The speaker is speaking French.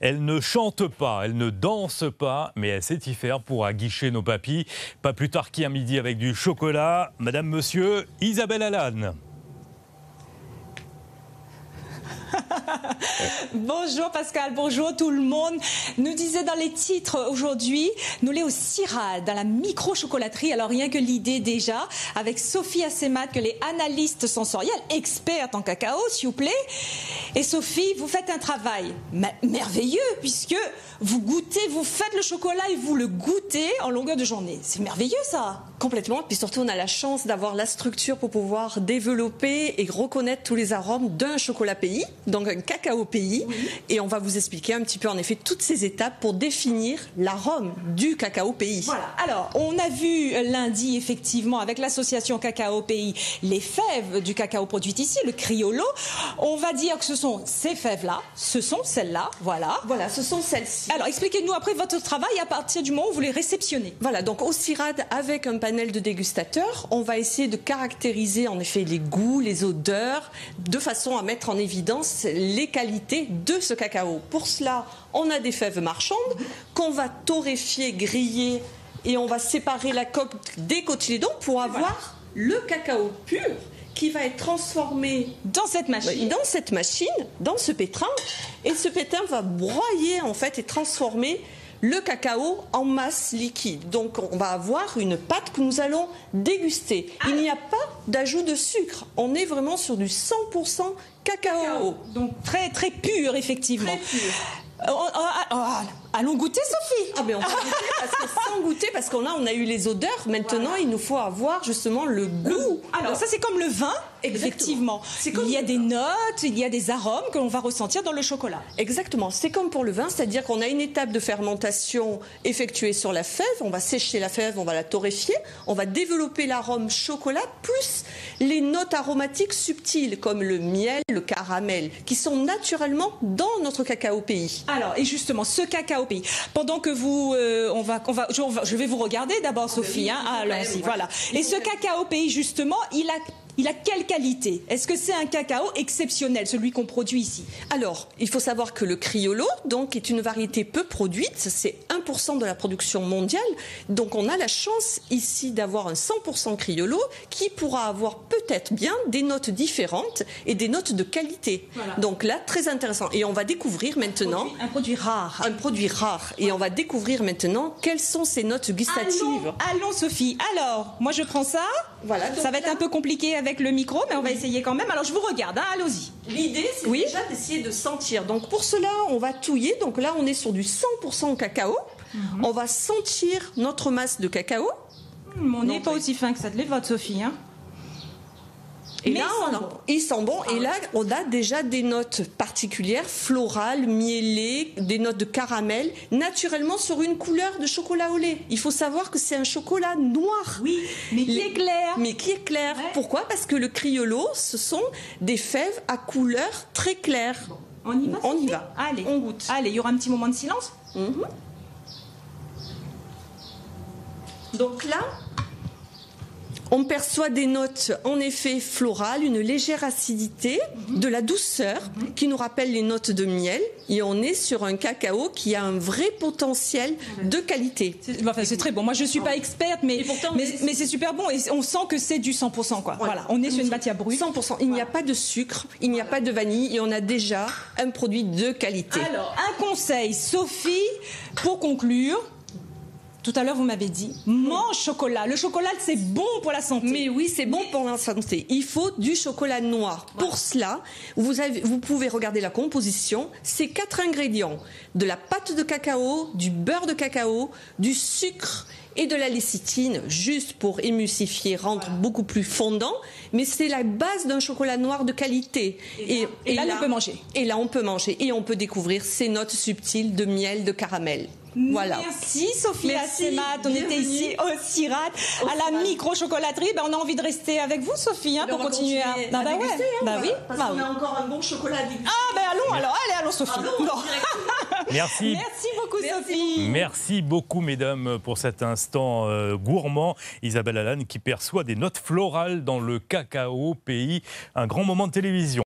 Elle ne chante pas, elle ne danse pas, mais elle sait y faire pour aguicher nos papilles. Pas plus tard qu'hier midi avec du chocolat. Madame, monsieur, Isabelle Alane. Bonjour Pascal, bonjour tout le monde. Nous disait dans les titres aujourd'hui, nous sommes au CIRAD, dans la micro-chocolaterie. Alors rien que l'idée déjà, avec Sophie Assemat, que les analystes sensoriels, experte en cacao, s'il vous plaît. Et Sophie, vous faites un travail merveilleux, puisque vous goûtez, vous faites le chocolat et vous le goûtez en longueur de journée. C'est merveilleux ça. Complètement, puis surtout on a la chance d'avoir la structure pour pouvoir développer et reconnaître tous les arômes d'un chocolat pays, donc un cacao pays, oui. Et on va vous expliquer un petit peu en effet toutes ces étapes pour définir l'arôme du cacao pays. Voilà, alors on a vu lundi effectivement avec l'association Cacao Pays les fèves du cacao produites ici, le criollo. On va dire que ce sont ces fèves-là, ce sont celles-là, voilà. Voilà, ce sont celles-ci. Alors expliquez-nous après votre travail à partir du moment où vous les réceptionnez. Voilà, donc au CIRAD avec un panel de dégustateurs, on va essayer de caractériser en effet les goûts, les odeurs, de façon à mettre en évidence les qualités de ce cacao. Pour cela, on a des fèves marchandes qu'on va torréfier, griller et on va séparer la coque des cotylédons pour avoir le cacao pur qui va être transformé dans cette machine, dans ce pétrin. Et ce pétrin va broyer en fait et transformer le cacao en masse liquide. Donc on va avoir une pâte que nous allons déguster. Il n'y a pas d'ajout de sucre. On est vraiment sur du 100% cacao. Donc très très pur effectivement. Très pur. Allons goûter Sophie. Ah ben on va goûter parce que sans goûter, parce qu'on a eu les odeurs, maintenant il nous faut avoir justement le goût. Alors ça c'est comme le vin, effectivement. Il y a des notes, il y a des arômes que l'on va ressentir dans le chocolat. Exactement, c'est comme pour le vin, c'est-à-dire qu'on a une étape de fermentation effectuée sur la fève, on va sécher la fève, on va la torréfier, on va développer l'arôme chocolat, plus les notes aromatiques subtiles comme le miel, le caramel, qui sont naturellement dans notre cacao pays. Alors, et justement, ce cacao pays, pendant que vous, je vais vous regarder d'abord, Sophie, allons-y, voilà. Et ce cacao pays, justement, il a quelle qualité? Est-ce que c'est un cacao exceptionnel, celui qu'on produit ici? Alors, il faut savoir que le criollo, donc, est une variété peu produite, c'est 1% de la production mondiale, donc on a la chance ici d'avoir un 100% criollo qui pourra avoir peut-être bien des notes différentes et des notes de qualité. Voilà. Donc là, très intéressant. Et on va découvrir maintenant... Un produit rare. Un produit rare. Et on va découvrir maintenant quelles sont ces notes gustatives. Allons Sophie. Alors, moi je prends ça. Voilà. Ça va être un peu compliqué avec le micro, mais on va essayer quand même. Alors je vous regarde, allons-y. L'idée, c'est déjà d'essayer de sentir. Donc pour cela, on va touiller. Donc là, on est sur du 100% cacao. On va sentir notre masse de cacao. On n'est pas aussi fin que ça de les vôtres, Sophie. Hein. Et là, il sent bon. Et là, on a déjà des notes particulières, florales, mielées, des notes de caramel, naturellement sur une couleur de chocolat au lait. Il faut savoir que c'est un chocolat noir. Oui, mais qui est clair. Mais qui est clair. Ouais. Pourquoi? Parce que le criollo, ce sont des fèves à couleur très claire. Bon, on y va? On y va. Allez, on goûte. Allez, il y aura un petit moment de silence. Donc là, on perçoit des notes en effet florales, une légère acidité, de la douceur qui nous rappelle les notes de miel. Et on est sur un cacao qui a un vrai potentiel de qualité. C'est très bon. Moi, je ne suis pas experte, mais c'est super bon. Et on sent que c'est du 100%. Quoi. Voilà. On est sur une matière brute. 100%. Il n'y a pas de sucre, il n'y a pas de vanille et on a déjà un produit de qualité. Alors, un conseil, Sophie, pour conclure. Tout à l'heure, vous m'avez dit, mange chocolat. Le chocolat, c'est bon pour la santé. Mais oui, c'est bon pour la santé. Il faut du chocolat noir. Voilà. Pour cela, vous pouvez regarder la composition. C'est 4 ingrédients. De la pâte de cacao, du beurre de cacao, du sucre et de la lécithine, juste pour émulsifier, rendre beaucoup plus fondant. Mais c'est la base d'un chocolat noir de qualité. Et là, on peut manger. Et là, on peut manger. Et on peut découvrir ces notes subtiles de miel, de caramel. Voilà. Merci Sophie Assemat, on était ici au CIRAD, à la micro-chocolaterie. On a envie de rester avec vous Sophie, pour continuer à déguster. Oui. Parce qu'on a encore un bon chocolat à déguster. Allons alors, allons Sophie. Merci. Merci beaucoup Sophie. Merci beaucoup mesdames pour cet instant gourmand. Isabelle Alane qui perçoit des notes florales dans le cacao pays. Un grand moment de télévision.